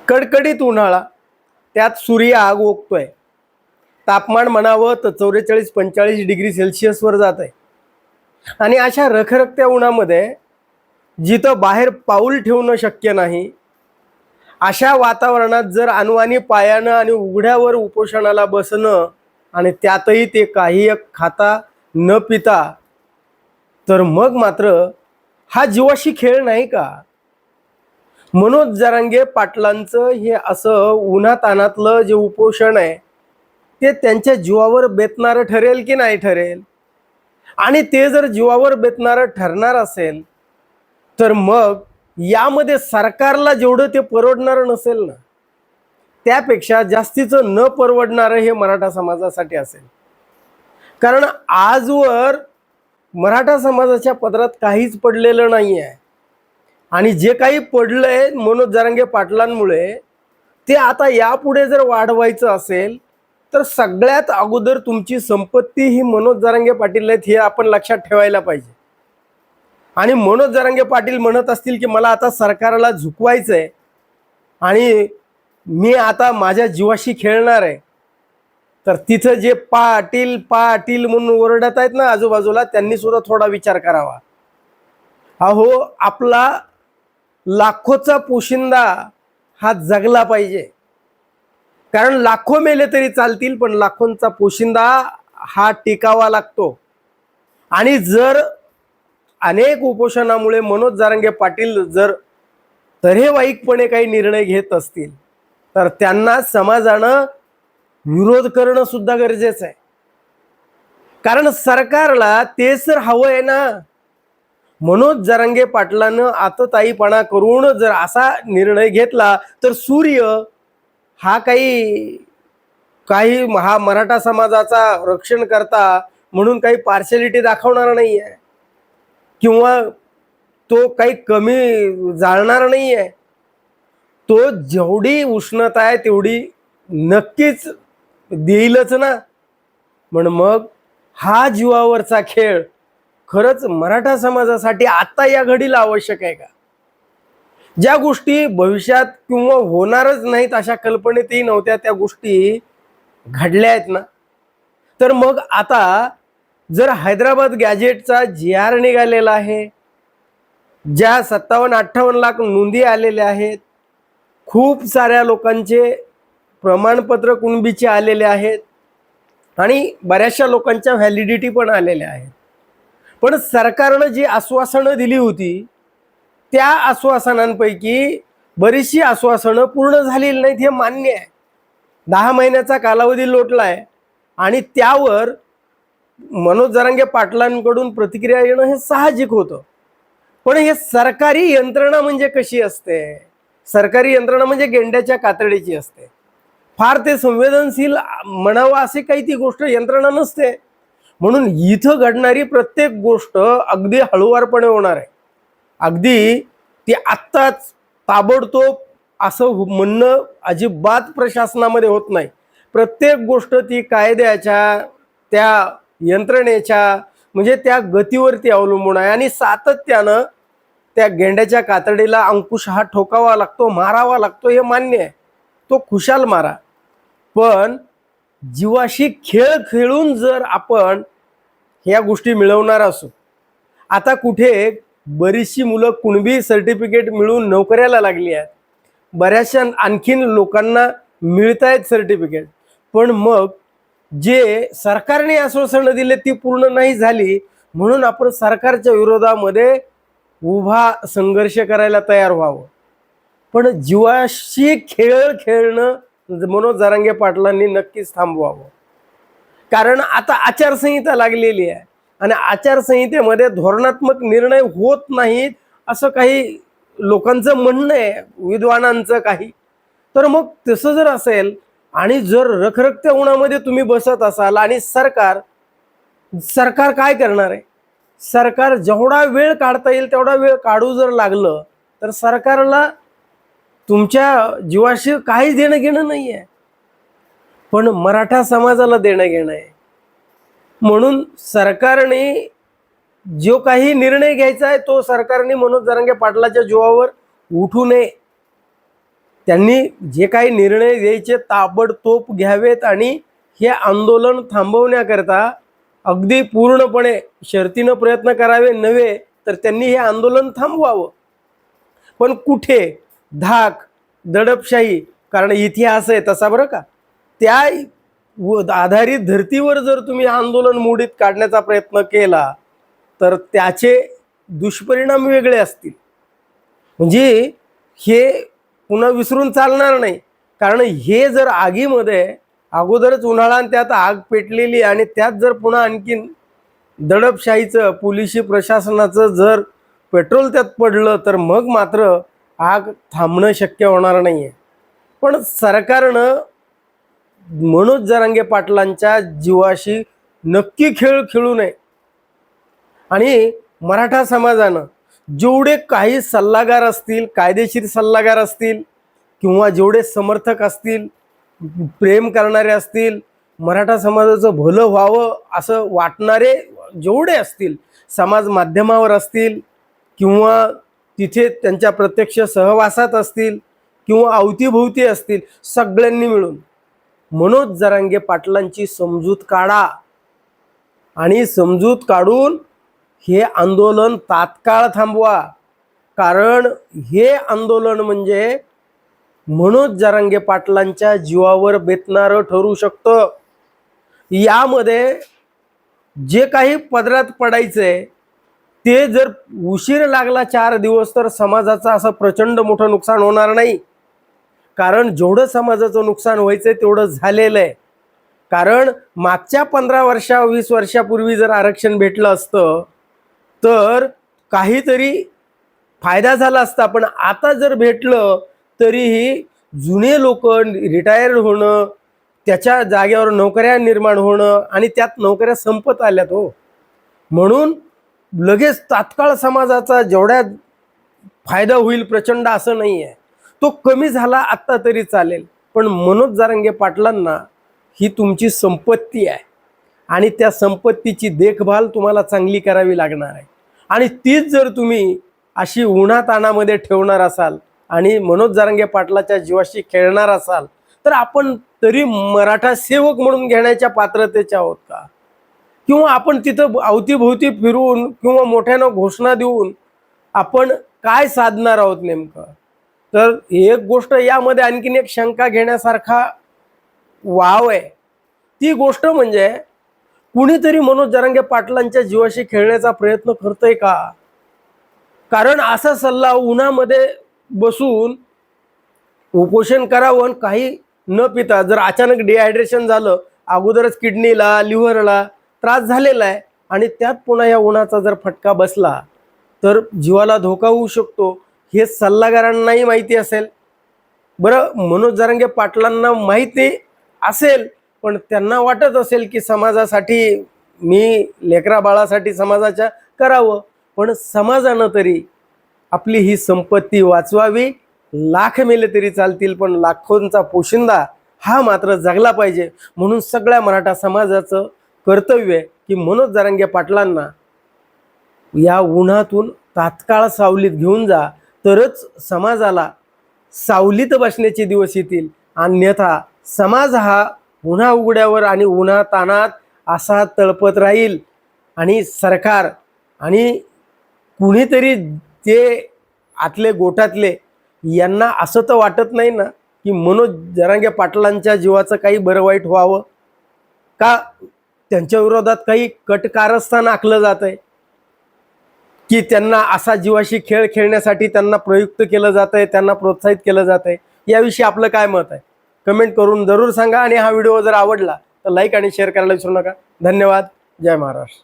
कडकडीत उन्हाळा, त्यात सूर्य आग ओकतोय. तापमान म्हणावं तर 44-45 डिग्री सेल्सिअसवर जात आहे. आणि अशा रखरखत्या उन्हामध्ये जिथं बाहेर पाऊल ठेवणं शक्य नाही, अशा वातावरणात जर अनवाणी पायानं आणि उघड्यावर उपोषणाला बसणं आणि त्यातही ते काही एक खाता न पिता, तर मग मात्र हा जीवाशी खेळ नाही का? मनोज जरांगे पाटलांचं हे असं उन्हातानातलं जे उपोषण आहे ते त्यांच्या जीवावर बेतणारं ठरेल की नाही ठरेल? आणि ते जर जीवावर बेतणारं ठरणार असेल तर मग यामध्ये सरकारला जेवढं ते परवडणारं नसेल ना, त्यापेक्षा जास्तीचं न परवडणारं हे मराठा समाजासाठी असेल. कारण आजवर मराठा समाजाच्या पदरात काहीच पडलेलं नाही आहे. आणि जे काही पडलंय मनोज जरांगे पाटलांमुळे, ते आता यापुढे जर वाढवायचं असेल तर सगळ्यात अगोदर तुमची संपत्ती ही मनोज जरांगे पाटील आहेत हे आपण लक्षात ठेवायला पाहिजे. आणि मनोज जरांगे पाटील म्हणत असतील की मला आता सरकारला झुकवायचंय आणि मी आता माझ्या जीवाशी खेळणार आहे, तर तिथं जे पाटील पाटील म्हणून ओरडत आहेत ना आजूबाजूला, त्यांनी सुद्धा थोडा विचार करावा. अहो, आपला लाखोचा पोशिंदा हा जगला पाहिजे. कारण लाखो मेले तरी चालतील, पण लाखोंचा पोशिंदा हा टिकावा लागतो. आणि जर अनेक उपोषणामुळे मनोज जरांगे पाटील जर तऱ्हेवाईकपणे काही निर्णय घेत असतील तर त्यांना समाजानं विरोध करणं सुद्धा गरजेचं आहे. कारण सरकारला तेच तर हवं आहे ना. मनोज जरांगे पाटलानं आतताईपणा करून जर असा निर्णय घेतला तर सूर्य हा काही हा मराठा समाजाचा रक्षण करता म्हणून काही पार्शलिटी दाखवणार नाही आहे, किंवा तो काही कमी जाळणार नाही आहे. तो जेवढी उष्णता आहे तेवढी नक्कीच देईलच ना. मग हा जीवावरचा खेळ खरंच मराठा समाजासाठी आता या घडीला आवश्यक आहे का? ज्या गोष्टी भविष्यात किंवा होणारच नाहीत अशा कल्पनेतही नव्हत्या, त्या गोष्टी घडल्या आहेत ना. तर मग आता जर हैदराबाद गॅजेटचा GR निघालेला आहे, ज्या 57-58 लाख नोंदी आलेल्या आहेत, खूप साऱ्या लोकांचे प्रमाणपत्र कुणबीचे आलेले आहेत आणि बऱ्याचशा लोकांच्या व्हॅलिडिटी पण आलेल्या आहेत. पण सरकारनं जी आश्वासनं दिली होती त्या आश्वासनांपैकी बरीचशी आश्वासनं पूर्ण झालेली नाहीत हे मान्य आहे. 10 महिन्याचा कालावधी लोटलाय आणि त्यावर मनोज जरांगे पाटलांकडून प्रतिक्रिया येणं हे साहजिक होतं. पण हे सरकारी यंत्रणा म्हणजे कशी असते? सरकारी यंत्रणा म्हणजे गेंड्याच्या कातडीची असते. फार ते संवेदनशील म्हणावं असे काही ती गोष्ट यंत्रणा नसते. म्हणून इथं घडणारी प्रत्येक गोष्ट अगदी हळूवारपणे होणार आहे. अगदी ती आत्ताच ताबडतोब असं म्हणणं अजिबात प्रशासनामध्ये होत नाही. प्रत्येक गोष्ट ती कायद्याच्या त्या यंत्रणेच्या म्हणजे त्या गतीवरती अवलंबून आहे. आणि सातत्यानं त्या गेंड्याच्या कातडीला अंकुश हा ठोकावा लागतो, मारावा लागतो, हे मान्य आहे. तो खुशाल मारा. पण जीवाशी खेळ खेळून जर आपण ह्या गोष्टी मिळवणार असू, आता कुठे बरीचशी मुलं कुणबी सर्टिफिकेट मिळून नोकऱ्याला लागली आहेत, बऱ्याचशा आणखीन लोकांना मिळत आहेत सर्टिफिकेट, पण मग जे सरकारने आश्वासनं दिले ती पूर्ण नाही झाली म्हणून आपण सरकारच्या विरोधामध्ये उभा संघर्ष करायला तयार व्हावं. पण जीवाशी खेळ खेळणं मनोज जरांगे पाटलांनी नक्कीच थांबवावं. कारण आता आचारसंहिता लागलेली आहे आणि आचारसंहितेमध्ये धोरणात्मक निर्णय होत नाहीत असं काही लोकांचं म्हणणं आहे, विद्वानांचं काही. तर मग तसं जर असेल आणि जर रखरखत्या उन्हामध्ये तुम्ही बसत असाल आणि सरकार काय करणार आहे? सरकार जेवढा वेळ काढता येईल तेवढा वेळ काढू जर लागलं तर सरकारला तुमच्या जीवाशी काहीच देणं घेणं नाही आहे, पण मराठा समाजाला देणं घेणं आहे. म्हणून सरकारने जो काही निर्णय घ्यायचा आहे तो सरकारने मनोज जरांगे पाटलाच्या जीवावर उठू नये. त्यांनी जे काही निर्णय घ्यायचे ताबडतोब घ्यावेत आणि हे आंदोलन थांबवण्याकरता अगदी पूर्णपणे शर्तीनं प्रयत्न करावे नव्हे तर त्यांनी हे आंदोलन थांबवावं. पण कुठे धाक दडपशाही, कारण इतिहास आहे तसा बरं का, त्या आधारित धर्तीवर जर तुम्ही आंदोलन मोडीत काढण्याचा प्रयत्न केला तर त्याचे दुष्परिणाम वेगळे असतील. म्हणजे हे पुन्हा विसरून चालणार नाही. कारण हे जर आगीमध्ये अगोदरच उन्हाळा आणि त्यात आग पेटलेली आणि त्यात जर पुन्हा आणखीन दडपशाहीचं पोलिसी प्रशासनाचं जर पेट्रोल त्यात पडलं तर मग मात्र आग थांबणं शक्य होणार नाही आहे. पण सरकारनं मनोज जरांगे पाटलांच्या जीवाशी नक्की खेळ खेळू नये आणि मराठा समाजानं जेवढे काही सल्लागार असतील, कायदेशीर सल्लागार असतील किंवा जेवढे समर्थक असतील, प्रेम करणारे असतील, मराठा समाजाचं भलं व्हावं असं वाटणारे जेवढे असतील, समाज माध्यमावर असतील किंवा तिथे त्यांच्या प्रत्यक्ष सहवासात असतील किंवा अवतीभोवती असतील, सगळ्यांनी मिळून मनोज जरांगे पाटलांची समजूत काढा आणि समजूत काढून हे आंदोलन तात्काळ थांबवा. कारण हे आंदोलन म्हणजे मनोज जरांगे पाटलांच्या जीवावर बेतणारं ठरू शकतं. यामध्ये जे काही पदरात पडायचंय ते जर उशीर लागला 4 दिवस तर समाजाचं असं प्रचंड मोठं नुकसान होणार नाही. कारण जेवढं समाजाचं नुकसान व्हायचंय तेवढं झालेलं आहे. कारण मागच्या 15 वर्षा 20 वर्षापूर्वी जर आरक्षण भेटलं असतं तर काहीतरी फायदा झाला असता. पण आता जर भेटलं तरीही जुने लोक रिटायर होणं, त्याच्या जागेवर नोकऱ्या निर्माण होणं आणि त्यात नोकऱ्या संपत आल्यात हो. म्हणून लगेच तात्काळ समाजाचा जेवढ्या फायदा होईल प्रचंड असं नाही आहे. तो कमी झाला आत्ता तरी चालेल. पण मनोज जरांगे पाटलांना ही तुमची संपत्ती आहे आणि त्या संपत्तीची देखभाल तुम्हाला चांगली करावी लागणार आहे. आणि तीच जर तुम्ही अशी उन्हाताणामध्ये ठेवणार असाल आणि मनोज जरांगे पाटलाच्या जीवाशी खेळणार असाल तर आपण तरी मराठा सेवक म्हणून घेण्याच्या पात्रतेचे आहोत का? किंवा आपण तिथं अवतीभोवती फिरून किंवा मोठ्यानं घोषणा देऊन आपण काय साधणार आहोत नेमकं? तर एक गोष्ट यामध्ये आणखीन एक शंका घेण्यासारखा वाव आहे. ती गोष्ट म्हणजे कुणीतरी मनोज जरांगे पाटलांच्या जीवाशी खेळण्याचा प्रयत्न करतंय का? कारण असा सल्ला उन्हामध्ये बसून उपोषण करावं काही न पिता जर अचानक डिहायड्रेशन झालं, अगोदरच किडनीला लिव्हरला त्रास झालेला आहे आणि त्यात पुन्हा या उन्हाचा जर फटका बसला तर जीवाला धोका होऊ शकतो. हे सल्लागारांनाही माहिती असेल. बरं, मनोज जरांगे पाटलांना माहिती असेल पण त्यांना वाटत असेल की समाजासाठी मी लेकरा बाळासाठी समाजाच्या करावं. पण समाजानं तरी आपली ही संपत्ती वाचवावी. लाख मेले तरी चालतील पण लाखोंचा पोशिंदा हा मात्र जगला पाहिजे. म्हणून सगळ्या मराठा समाजाचं कर्तव्य आहे की मनोज जरांगे पाटलांना या उन्हातून तात्काळ सावलीत घेऊन जा, तरच समाजाला सावलीत बसण्याचे दिवस येतील. अन्यथा समाज हा उन्हा उघड्यावर आणि उन्हा तानात असा तळपत राहील आणि सरकार आणि कुणीतरी ते आतले गोटातले यांना असं तर वाटत नाही ना की मनोज जरांगे पाटलांच्या जीवाचं काही बरं वाईट व्हावं का? त्यांच्या विरोधात काही कट कारस्थान आखलं जात आहे की त्यांना असा जीवाशी खेळ खेळण्यासाठी त्यांना प्रयुक्त केलं जात आहे, त्यांना प्रोत्साहित केलं जात आहे? याविषयी आपलं काय मत आहे कमेंट करून जरूर सांगा. आणि हा व्हिडिओ जर आवडला तर लाईक आणि शेअर करायला विसरू नका. धन्यवाद. जय महाराष्ट्र.